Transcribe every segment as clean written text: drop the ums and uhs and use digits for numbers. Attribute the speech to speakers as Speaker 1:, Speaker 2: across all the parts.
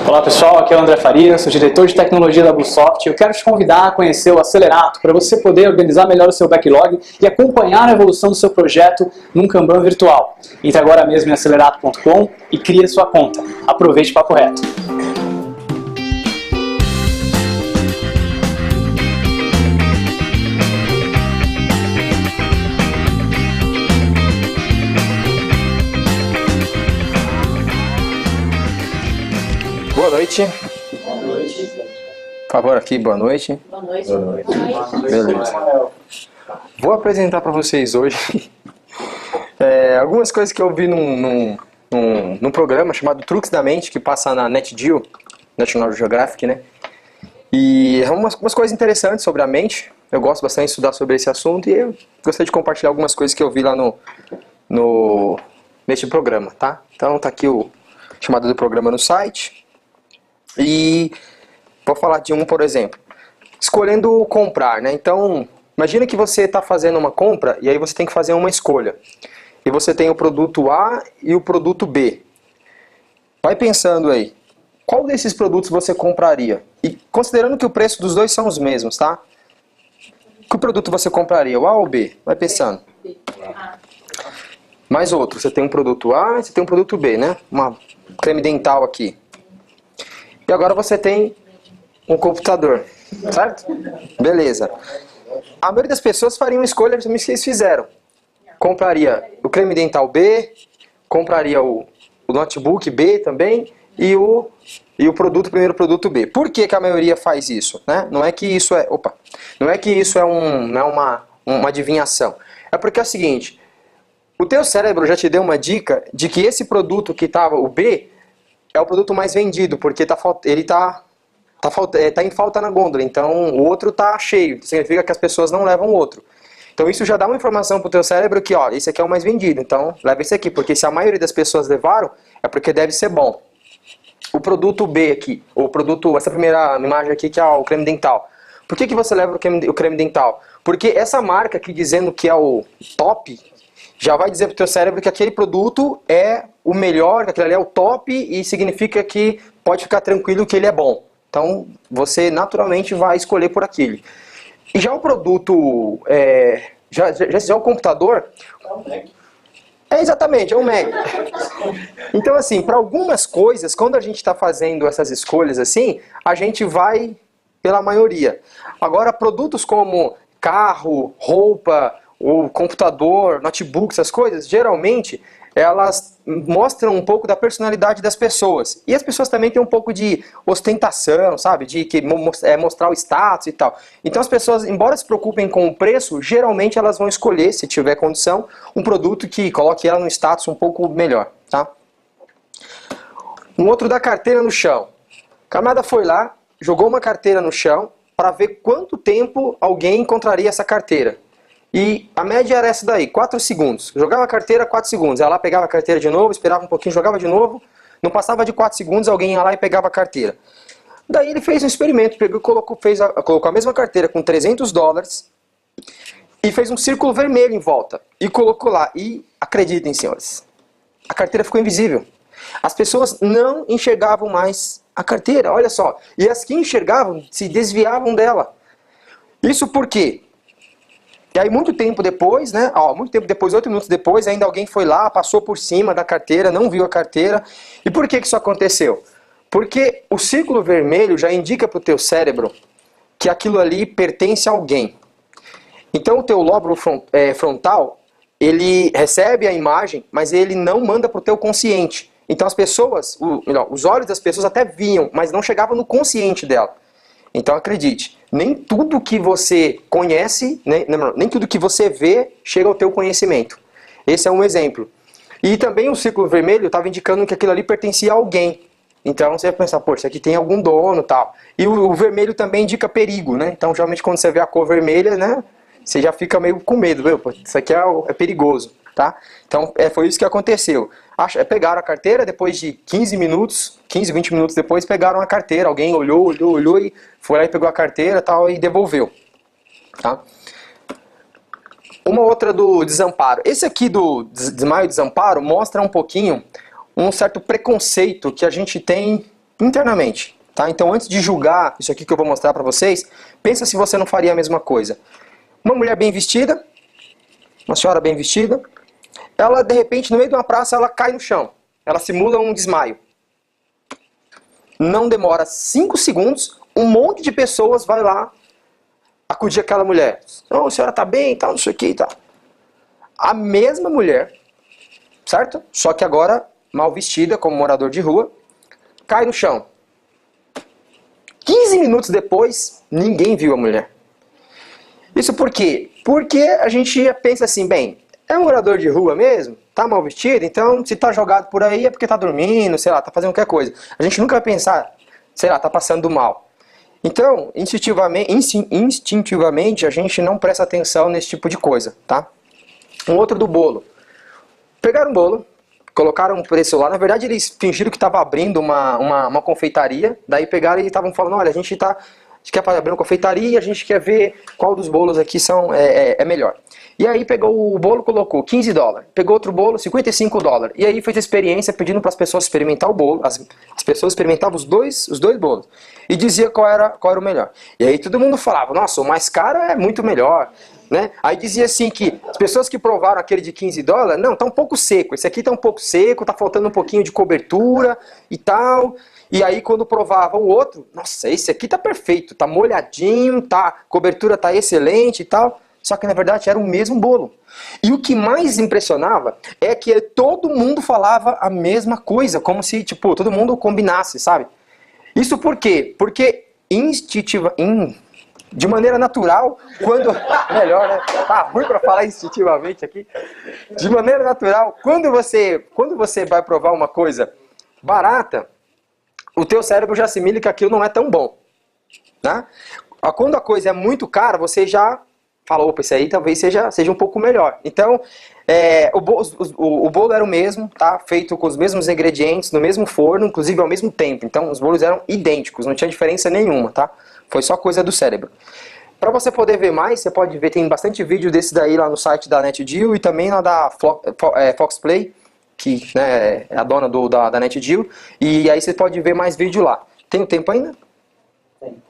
Speaker 1: Olá pessoal, aqui é o André Farias, sou diretor de tecnologia da Bluesoft. Eu quero te convidar a conhecer o Acelerato para você poder organizar melhor o seu backlog e acompanhar a evolução do seu projeto num Kanban virtual. Entre agora mesmo em acelerato.com e crie a sua conta. Aproveite o papo reto.
Speaker 2: Boa noite.
Speaker 3: Boa noite.
Speaker 2: Por favor, aqui, boa noite.
Speaker 3: Boa noite.
Speaker 2: Boa noite. Beleza. Vou apresentar para vocês hoje algumas coisas que eu vi num programa chamado Truques da Mente, que passa na NetGeo, National Geographic, né? E umas coisas interessantes sobre a mente. Eu gosto bastante de estudar sobre esse assunto e eu gostaria de compartilhar algumas coisas que eu vi lá neste programa, tá? Então tá aqui o chamado do programa no site. E vou falar de um, por exemplo, escolhendo comprar, né? Então, imagina que você está fazendo uma compra e aí você tem que fazer uma escolha. E você tem o produto A e o produto B. Vai pensando aí, qual desses produtos você compraria? E considerando que o preço dos dois são os mesmos, tá? Que produto você compraria, o A ou o B? Vai pensando. Mais outro, você tem um produto A e você tem um produto B, né? Uma creme dental aqui. E agora você tem um computador, certo? Beleza. A maioria das pessoas faria uma escolha que eles fizeram. Compraria o creme dental B, compraria o notebook B também e o primeiro produto B. Por que a maioria faz isso? Né? Não é que isso é uma adivinhação. É porque é o seguinte, o teu cérebro já te deu uma dica de que esse produto que estava, o B, é o produto mais vendido, porque ele tá em falta na gôndola, então o outro tá cheio, significa que as pessoas não levam o outro. Então isso já dá uma informação pro teu cérebro que, ó, esse aqui é o mais vendido, então leva esse aqui, porque se a maioria das pessoas levaram, é porque deve ser bom. O produto B aqui, essa primeira imagem aqui que é o creme dental. Por que você leva o creme dental? Porque essa marca aqui dizendo que é o top, já vai dizer pro teu cérebro que aquele produto é o melhor, que aquele ali é o top e significa que pode ficar tranquilo que ele é bom. Então, você naturalmente vai escolher por aquele. E já o produto, já o computador... Exatamente, é um Mac. Então, assim, para algumas coisas, quando a gente está fazendo essas escolhas assim, a gente vai pela maioria. Agora, produtos como carro, roupa, o computador, notebook, essas coisas, geralmente elas mostram um pouco da personalidade das pessoas. E as pessoas também têm um pouco de ostentação, sabe? De mostrar o status e tal. Então as pessoas, embora se preocupem com o preço, geralmente elas vão escolher, se tiver condição, um produto que coloque ela num status um pouco melhor, tá? Um outro da carteira no chão. O camarada foi lá, jogou uma carteira no chão para ver quanto tempo alguém encontraria essa carteira. E a média era essa daí, 4 segundos. Jogava a carteira, 4 segundos. Ela lá pegava a carteira de novo, esperava um pouquinho, jogava de novo. Não passava de 4 segundos, alguém ia lá e pegava a carteira. Daí ele fez um experimento, colocou a mesma carteira com $300 e fez um círculo vermelho em volta. E colocou lá. E acreditem, senhores, a carteira ficou invisível. As pessoas não enxergavam mais a carteira, olha só. E as que enxergavam se desviavam dela. Isso por quê? E aí muito tempo depois, né, 8 minutos depois, ainda alguém foi lá, passou por cima da carteira, não viu a carteira. E por que isso aconteceu? Porque o círculo vermelho já indica para o teu cérebro que aquilo ali pertence a alguém. Então o teu lóbulo frontal, ele recebe a imagem, mas ele não manda para o teu consciente. Então as pessoas, os olhos das pessoas até viam, mas não chegavam no consciente dela. Então acredite, nem tudo que você conhece, nem tudo que você vê chega ao teu conhecimento. Esse é um exemplo. E também o círculo vermelho estava indicando que aquilo ali pertencia a alguém. Então você vai pensar, pô, isso aqui tem algum dono e tal. E o vermelho também indica perigo, né? Então geralmente quando você vê a cor vermelha, né, você já fica meio com medo, viu? Pô, isso aqui é perigoso, tá? Então foi isso que aconteceu. Pegaram a carteira, depois de 15, 20 minutos depois, pegaram a carteira. Alguém olhou e foi lá e pegou a carteira tal, e devolveu. Tá? Uma outra do desamparo. Esse aqui do desmaio e desamparo mostra um pouquinho um certo preconceito que a gente tem Internamente, tá? Então, antes de julgar isso aqui que eu vou mostrar para vocês, pensa se você não faria a mesma coisa. Uma mulher bem vestida, uma senhora bem vestida, ela, de repente, no meio de uma praça, ela cai no chão. Ela simula um desmaio. Não demora 5 segundos, um monte de pessoas vai lá acudir aquela mulher. Oh, a senhora tá bem, tal, não sei o que e tal. A mesma mulher, certo? Só que agora, mal vestida, como morador de rua, cai no chão. 15 minutos depois, ninguém viu a mulher. Isso por quê? Porque a gente pensa assim, bem, é um morador de rua mesmo? Tá mal vestido? Então, se tá jogado por aí é porque tá dormindo, sei lá, tá fazendo qualquer coisa. A gente nunca vai pensar, sei lá, tá passando mal. Então, instintivamente, a gente não presta atenção nesse tipo de coisa, tá? Um outro do bolo. Pegaram um bolo, colocaram um preço lá. Na verdade, eles fingiram que estava abrindo uma confeitaria. Daí pegaram e estavam falando, olha, a gente quer abrir uma confeitaria e a gente quer ver qual dos bolos aqui é melhor. E aí pegou o bolo, colocou $15. Pegou outro bolo, $55. E aí fez a experiência pedindo para as pessoas experimentar o bolo. As pessoas experimentavam os dois bolos. E dizia qual era o melhor. E aí todo mundo falava, nossa, o mais caro é muito melhor. Né? Aí dizia assim que as pessoas que provaram aquele de $15, não, tá um pouco seco. Esse aqui tá um pouco seco, tá faltando um pouquinho de cobertura e tal. E aí quando provavam o outro, nossa, esse aqui tá perfeito, tá molhadinho, tá, cobertura tá excelente e tal. Só que na verdade era o mesmo bolo. E o que mais impressionava é que todo mundo falava a mesma coisa, como se tipo, todo mundo combinasse, sabe? Isso por quê? Porque de maneira natural, quando... Melhor, né? Tá ruim para falar instintivamente aqui. De maneira natural, quando você vai provar uma coisa barata, o teu cérebro já assimila que aquilo não é tão bom. Né? Quando a coisa é muito cara, você já fala, opa, esse aí talvez seja um pouco melhor. Então, o bolo era o mesmo, tá? Feito com os mesmos ingredientes, no mesmo forno, inclusive ao mesmo tempo. Então, os bolos eram idênticos, não tinha diferença nenhuma, tá? Foi só coisa do cérebro. Para você poder ver mais, você pode ver, tem bastante vídeo desse daí lá no site da NetDeal e também lá da Fox Play, que né, é a dona da NetDeal. E aí você pode ver mais vídeo lá. Tem o tempo ainda?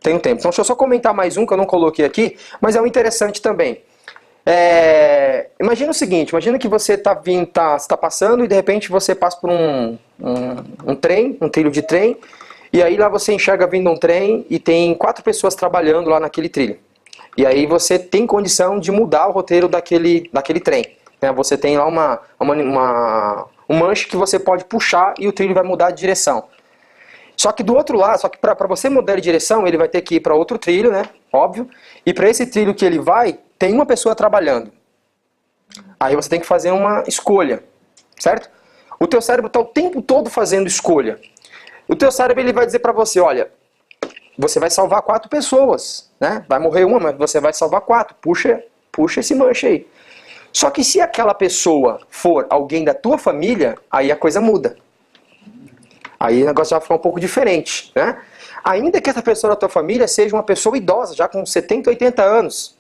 Speaker 2: Tem um tempo. Então deixa eu só comentar mais um que eu não coloquei aqui, mas é um interessante também. Imagina o seguinte, imagina que você está passando e de repente você passa por um trilho de trem, e aí lá você enxerga vindo um trem e tem 4 pessoas trabalhando lá naquele trilho. E aí você tem condição de mudar o roteiro daquele trem. Né? Você tem lá um manche que você pode puxar e o trilho vai mudar de direção. Só que do outro lado, para você mudar de direção, ele vai ter que ir para outro trilho, né? Óbvio. E para esse trilho que ele vai, tem uma pessoa trabalhando. Aí você tem que fazer uma escolha, certo? O teu cérebro está o tempo todo fazendo escolha. O teu cérebro ele vai dizer para você, olha, você vai salvar 4 pessoas, né? Vai morrer uma, mas você vai salvar 4. Puxa esse manche aí. Só que se aquela pessoa for alguém da tua família, aí a coisa muda. Aí o negócio já vai ficar um pouco diferente, né? Ainda que essa pessoa da tua família seja uma pessoa idosa, já com 70, 80 anos,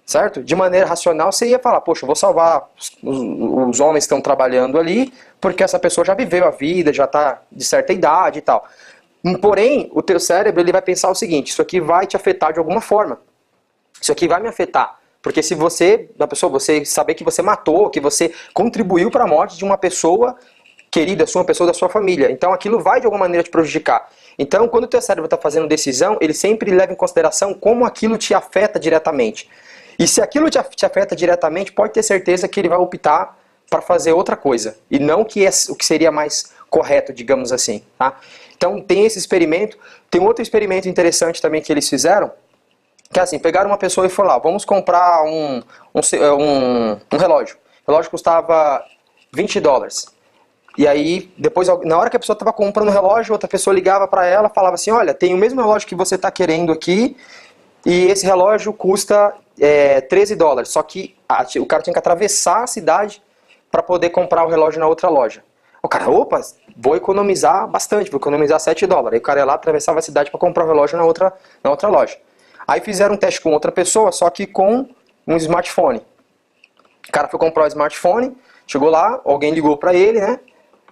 Speaker 2: certo? De maneira racional, você ia falar, poxa, eu vou salvar os homens que estão trabalhando ali, porque essa pessoa já viveu a vida, já está de certa idade e tal. Porém, o teu cérebro ele vai pensar o seguinte, isso aqui vai te afetar de alguma forma. Isso aqui vai me afetar. Porque se você saber que você matou, que você contribuiu para a morte de uma pessoa querida, uma pessoa da sua família. Então aquilo vai de alguma maneira te prejudicar. Então quando o teu cérebro está fazendo decisão, ele sempre leva em consideração como aquilo te afeta diretamente. E se aquilo te afeta diretamente, pode ter certeza que ele vai optar para fazer outra coisa. E não o que seria mais correto, digamos assim. Tá? Então tem esse experimento. Tem outro experimento interessante também que eles fizeram, que é assim, pegaram uma pessoa e falaram, vamos comprar um relógio. O relógio custava $20. E aí, depois, na hora que a pessoa estava comprando o relógio, outra pessoa ligava para ela, falava assim, olha, tem o mesmo relógio que você está querendo aqui, e esse relógio custa $13. Só que o cara tinha que atravessar a cidade para poder comprar o relógio na outra loja. O cara, opa, vou economizar bastante, vou economizar $7. Aí o cara ia lá, atravessava a cidade para comprar o relógio na outra loja. Aí fizeram um teste com outra pessoa, só que com um smartphone. O cara foi comprar o smartphone, chegou lá, alguém ligou para ele, né?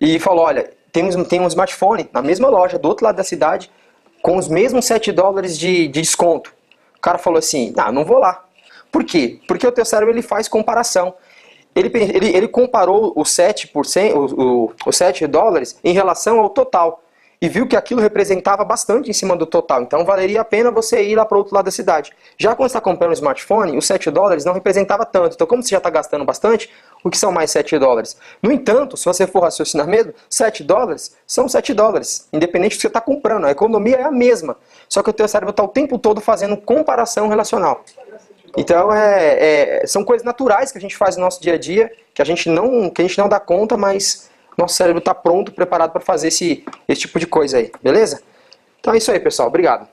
Speaker 2: E falou, olha, tem um smartphone na mesma loja, do outro lado da cidade, com os mesmos $7 de desconto. O cara falou assim, não vou lá. Por quê? Porque o teu cérebro ele faz comparação. Ele comparou os $7 em relação ao total. E viu que aquilo representava bastante em cima do total. Então valeria a pena você ir lá para o outro lado da cidade. Já quando você está comprando um smartphone, os $7 não representava tanto. Então como você já está gastando bastante, o que são mais $7? No entanto, se você for raciocinar mesmo, $7 são $7. Independente do que você está comprando. A economia é a mesma. Só que o teu cérebro está o tempo todo fazendo comparação relacional. Então são coisas naturais que a gente faz no nosso dia a dia, que a gente não dá conta, mas nosso cérebro está pronto, preparado para fazer esse tipo de coisa aí, beleza? Então é isso aí, pessoal. Obrigado.